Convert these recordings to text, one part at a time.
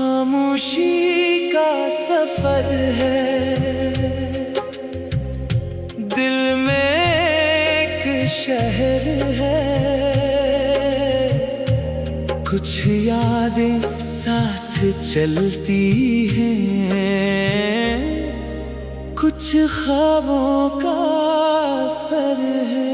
खामोशी का सफर है, दिल में एक शहर है। कुछ यादें साथ चलती हैं, कुछ ख्वाबों का असर है।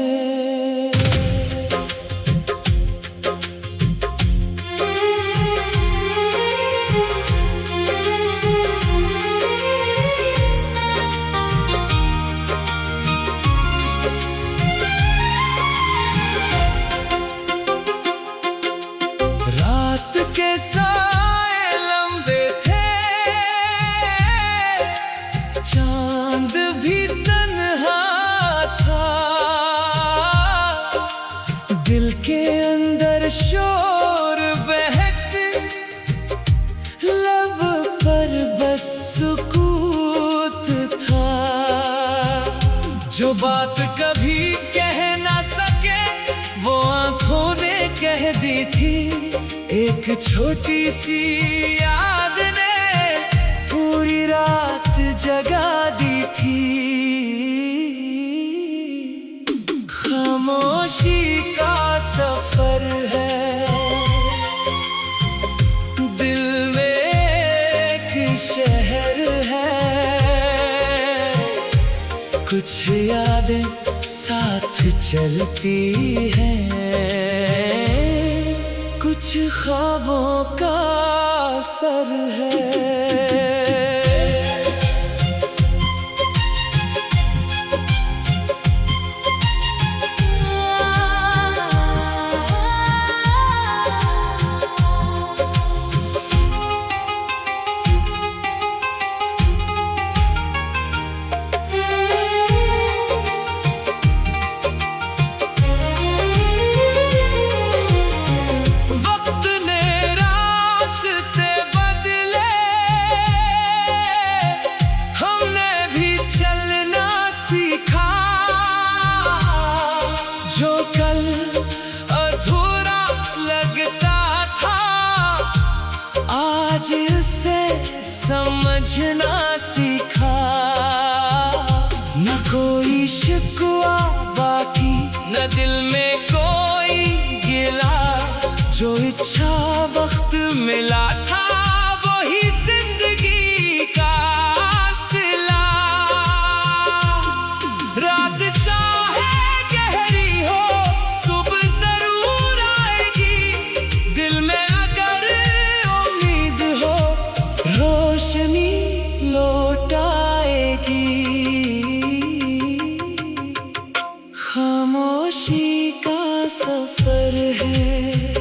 रात के साए लंबे थे, चांद भी तन्हा था। दिल के अंदर शोर बहक, लब पर बस सुकूत था। जो बात कभी कह ना सके वो आंखों ने कह दी थी। एक छोटी सी याद ने पूरी रात जगा दी थी। खामोशी का सफर है, दिल में एक शहर है। कुछ यादें साथ चलती हैं, कुछ ख्वाबों का असर है। जो कल अधूरा लगता था, आज उसे समझना सीखा। न कोई शिकवा बाकी, न दिल में कोई गिला। जो इच्छा वक्त मिला था वही जिंदगी का सिला। रात खामोशी का सफर है,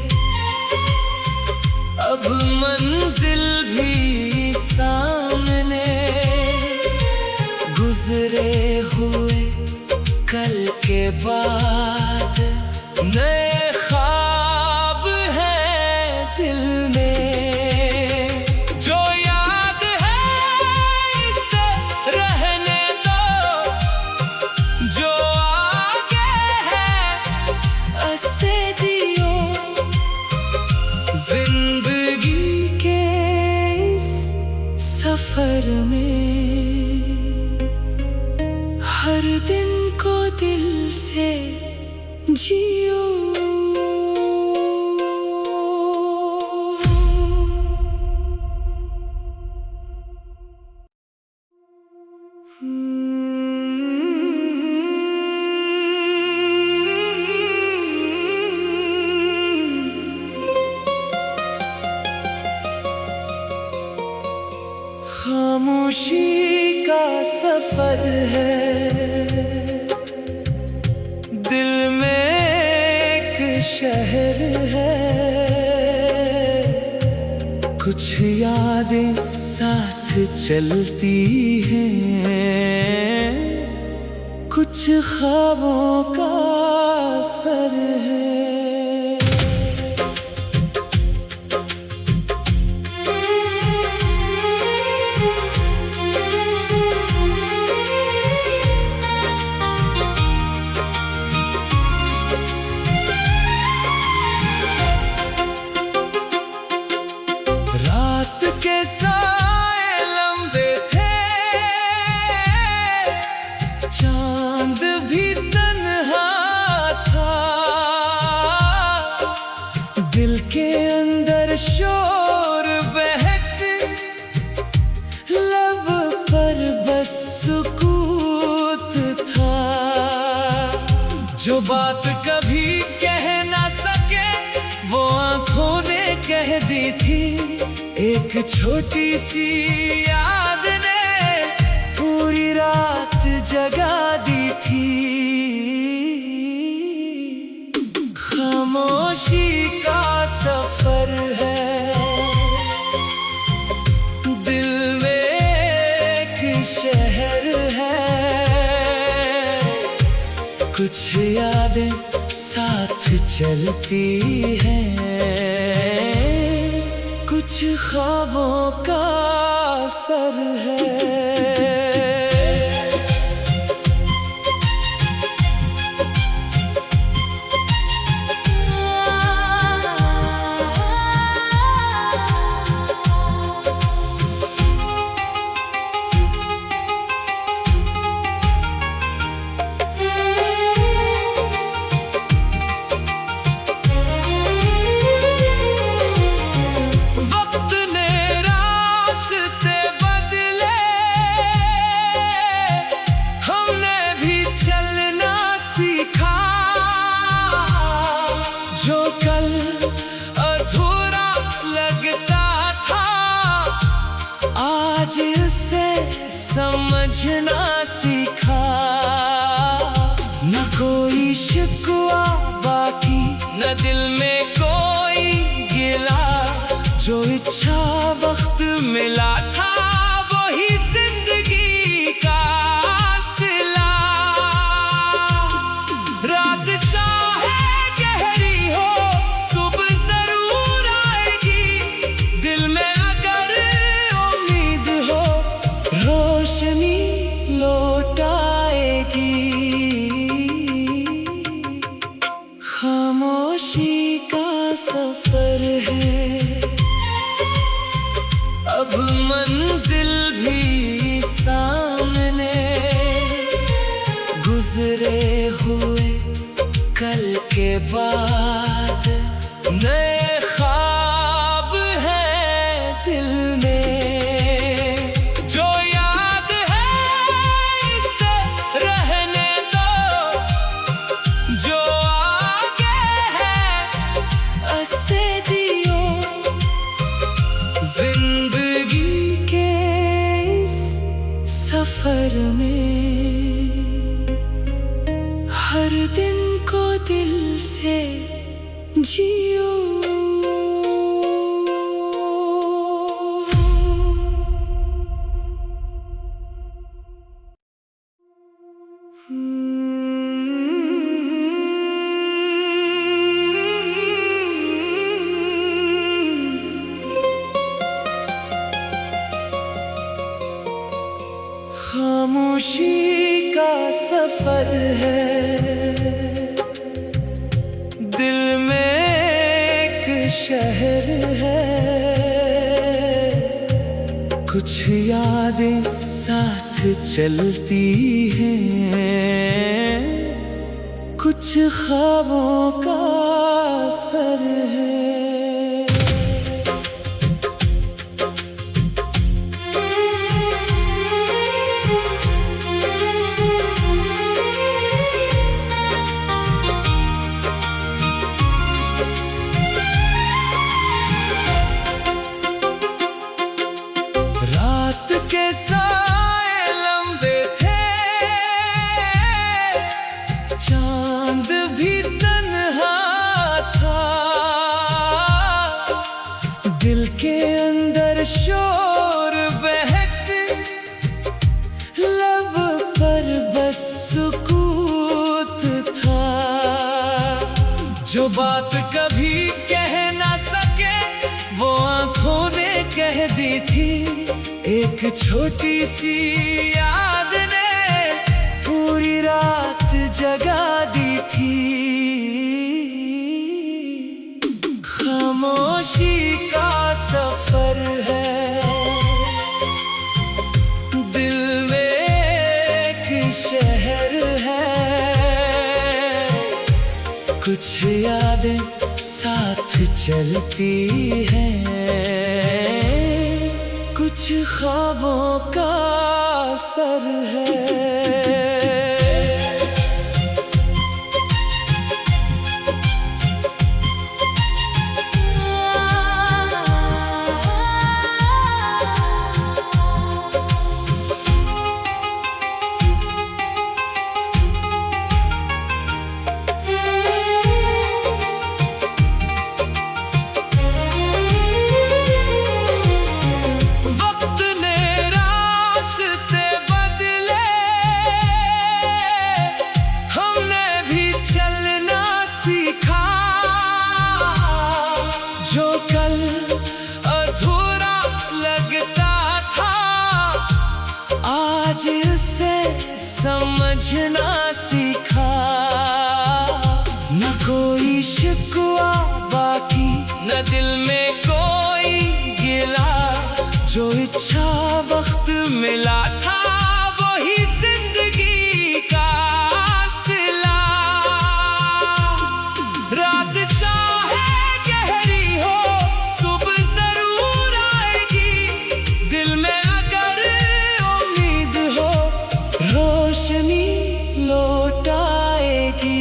अब मंजिल भी सामने। गुजरे हुए कल के बाद नए ख्वाब हैं दिल में। जो याद है इसे रहने दो, जो से जियो। जिंदगी के इस सफर में हर दिन को दिल से जियो। खामोशी का सफर है, दिल में एक शहर है। कुछ यादें साथ चलती हैं, कुछ ख्वाबों का असर है। छोटी सी याद ने पूरी रात जगा दी थी। खामोशी का सफर है, दिल में एक शहर है। कुछ यादें साथ चलती हैं, कुछ ख्वाबों का असर है। जो कल अधूरा लगता था, आज उसे समझना सीखा। न कोई शिकवा बाकी, न दिल में कोई गिला। जो इच्छा वक्त मिला था, वही जिंदगी का सिला। रात खामोशी का सफर है, अब मंजिल भी सामने। गुजरे हुए कल के बाद नए ख्वाब हैं दिल में। जो याद है इसे रहने दो, जो से जियो। जिंदगी के इस सफर में हर दिन को दिल से जियो। खामोशी का सफर है, दिल में एक शहर है। कुछ यादें साथ चलती हैं, कुछ ख्वाबों का असर है। रात के साए लंबे थे, चांद भी तन्हा था। दिल के अंदर शोर बहक, लब पर बस सुकूत था। जो बात कभी कह ना सके, वो आंखों ने कह दी थी। एक छोटी सी याद ने पूरी रात जगा दी थी। खामोशी का सफर है, दिल में एक शहर है। कुछ यादें साथ चलती हैं, कुछ ख्वाबों का असर है। आज उसे समझना सीखा। न कोई शिकवा बाकी, न दिल में कोई गिला। जो इच्छा वक्त मिला था वही जिंदगी का सिला। रात चाहे गहरी हो सुबह जरूर आएगी। दिल में अगर उम्मीद हो रोशनी लौट आएगी।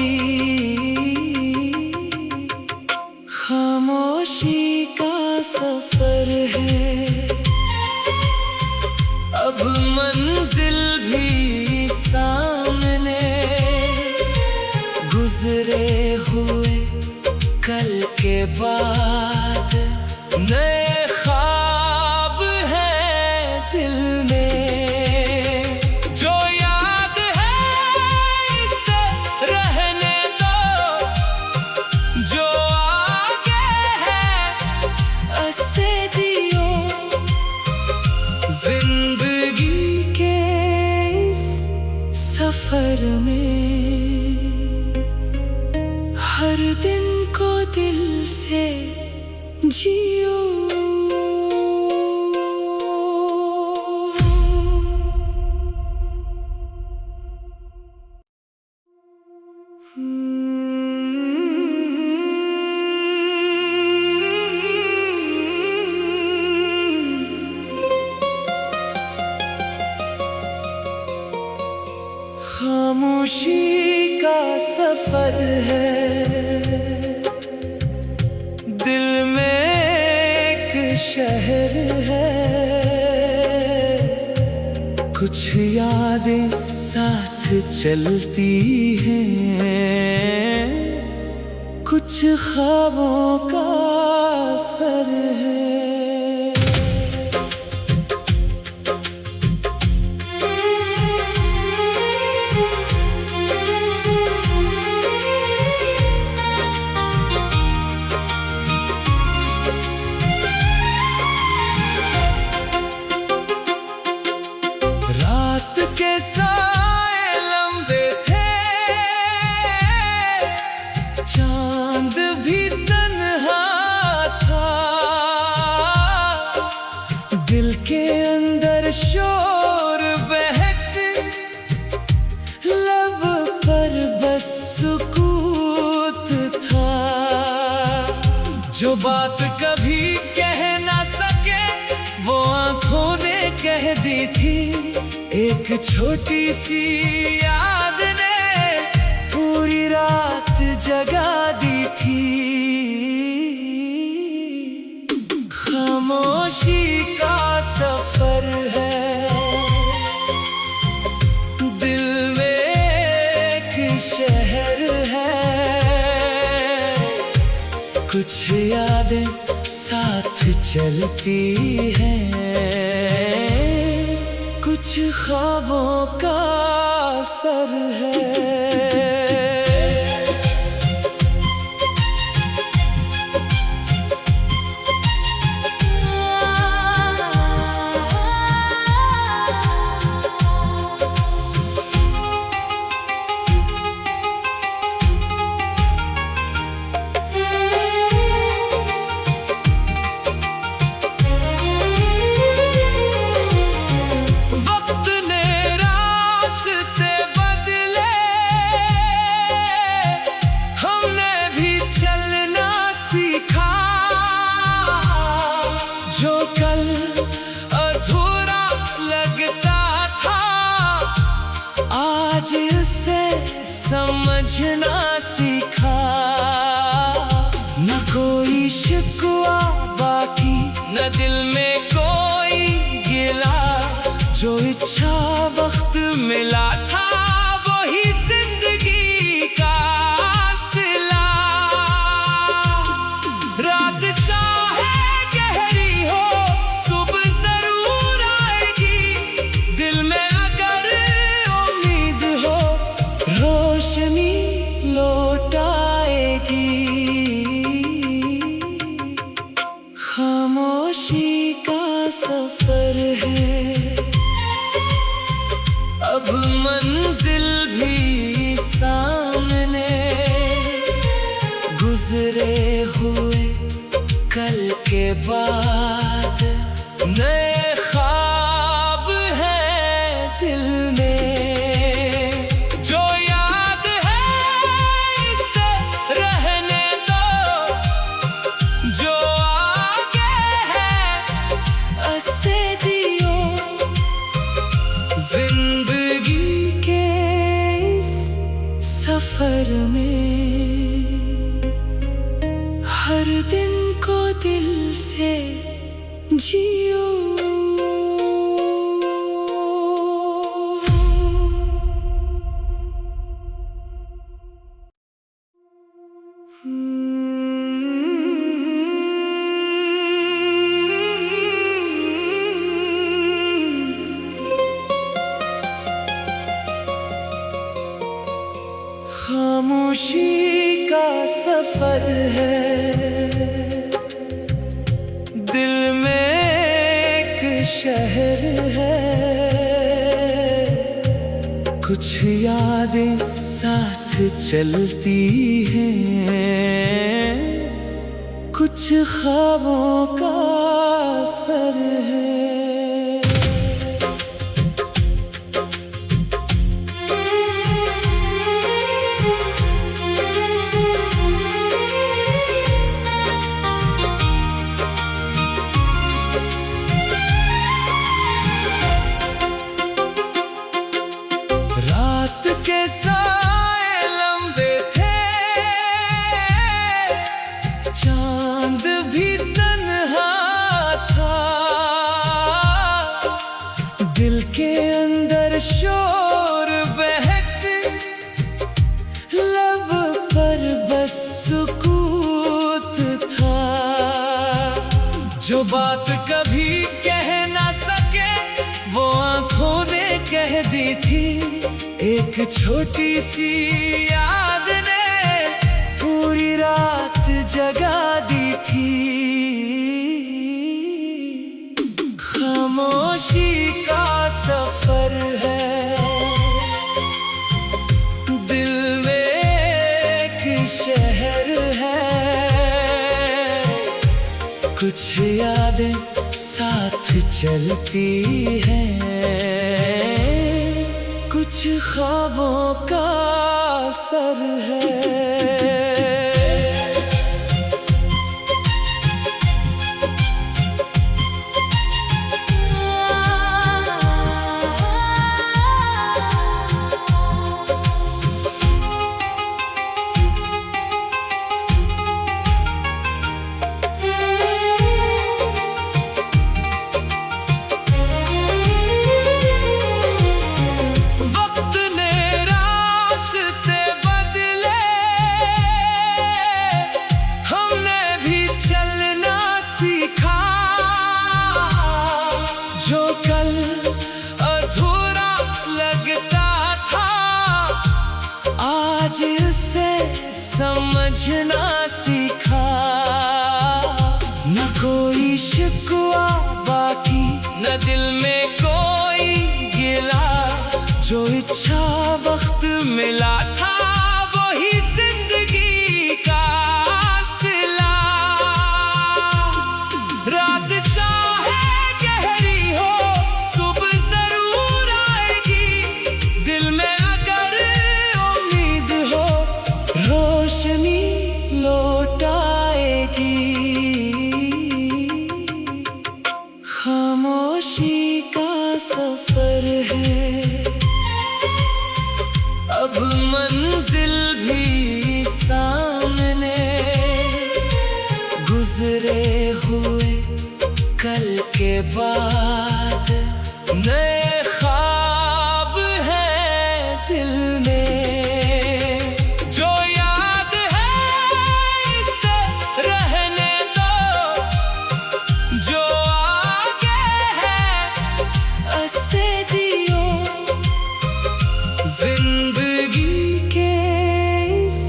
खामोशी का सफर है, अब मंजिल भी सामने। गुजरे हुए कल के बाद नए ख्वाब हैं दिल में। जो याद है इसे रहने दो, जो आगे है उससे जियो। जिंदगी के इस सफर में हर दिन को दिल से जियो। खामोशी का सफर है, दिल में एक शहर है। कुछ यादें साथ चलती हैं, कुछ ख्वाबों का असर है। रात के साए लंबे थे, चांद भी तन्हा था। दिल के अंदर शोर बहते, लब पर बस सुकूत था। जो बात कभी कह ना सके वो आंखों ने कह दी थी। एक छोटी सी याद ने पूरी रात जगा दी थी। खामोशी का सफर है, दिल में एक शहर है। कुछ यादें साथ चलती हैं, कुछ ख्वाबों का असर है। जो कल अधूरा लगता था आज उसे समझना सीखा। न कोई शिकवा बाकी, न दिल में कोई गिला। जो इच्छा वक्त मिला था वही जिंदगी का सिला। रात चाहे गहरी हो सुबह जरूर आएगी। दिल में अगर उम्मीद हो रोशनी लौट आएगी। खामोशी का सफर है, अब मंजिल भी सामने, गुजरे हुए कल के बाद नए ख्वाब हैं दिल में। जो याद है इसे रहने दो, जो आगे है ऐसे जियो। जिंदगी के इस सफर में हर दिन को दिल से जियो। खामोशी का सफर है, दिल में एक शहर है। कुछ यादें साथ चलती हैं, कुछ ख्वाबों का असर है। रात के साए लंबे थे, चांद भी तन्हा था। दिल के अंदर शोर बहक, लब पर बस सुकूत था। जो बात कभी कह ना सके वो आंखों ने कह दी थी। एक छोटी सी याद ने पूरी रात जगा दी थी। खामोशी का सफर है, दिल में एक शहर है। कुछ यादें साथ चलती हैं, कुछ ख्वाबों का असर है। जो कल अधूरा लगता था, आज इसे समझना सीखा। न कोई शिकवा बाकी, न दिल में कोई गिला। जो इच्छा वक्त मिला था वही जिंदगी का सिला। रात चाहे गहरी हो, सुबह जरूर आएगी। दिल में अगर उम्मीद हो, रोशनी लौट आएगी। खामोशी का सफर है, अब मंजिल भी सामने। गुजरे हुए कल के बाद नए ख्वाब हैं दिल में। जो याद है इसे रहने दो, जो आगे है ऐसे जियो। जिंदगी के इस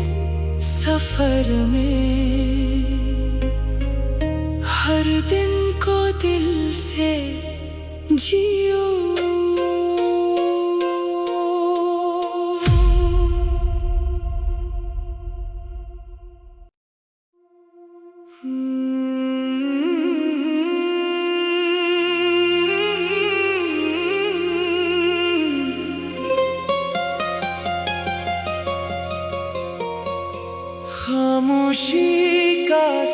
सफर में हर दिन को दिल से जियो।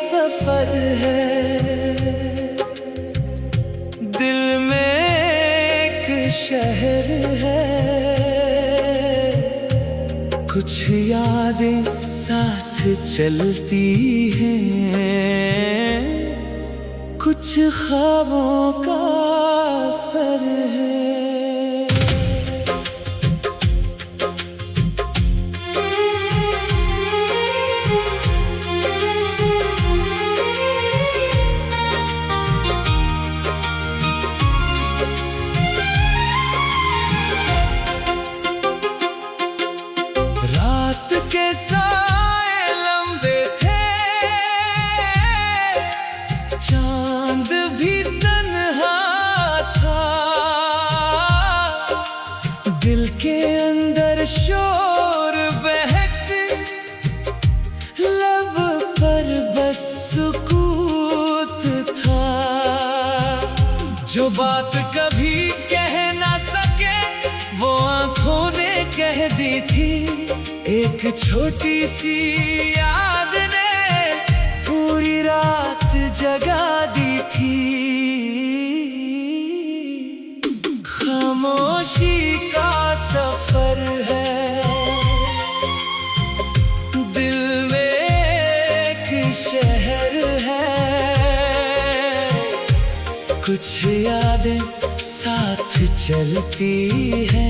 सफर है। दिल में एक शहर है, कुछ यादें साथ चलती हैं, कुछ ख्वाबों का असर है। रात के साए लंबे थे, चांद भी तन्हा था, दिल के अंदर शोर बहक, लब पर बस सुकूत था। जो बात कभी कह ना सके वो आंखों ने कह दी थी। एक छोटी सी याद ने पूरी रात जगा दी थी। खामोशी का सफर है, दिल में एक शहर है, कुछ यादें साथ चलती हैं,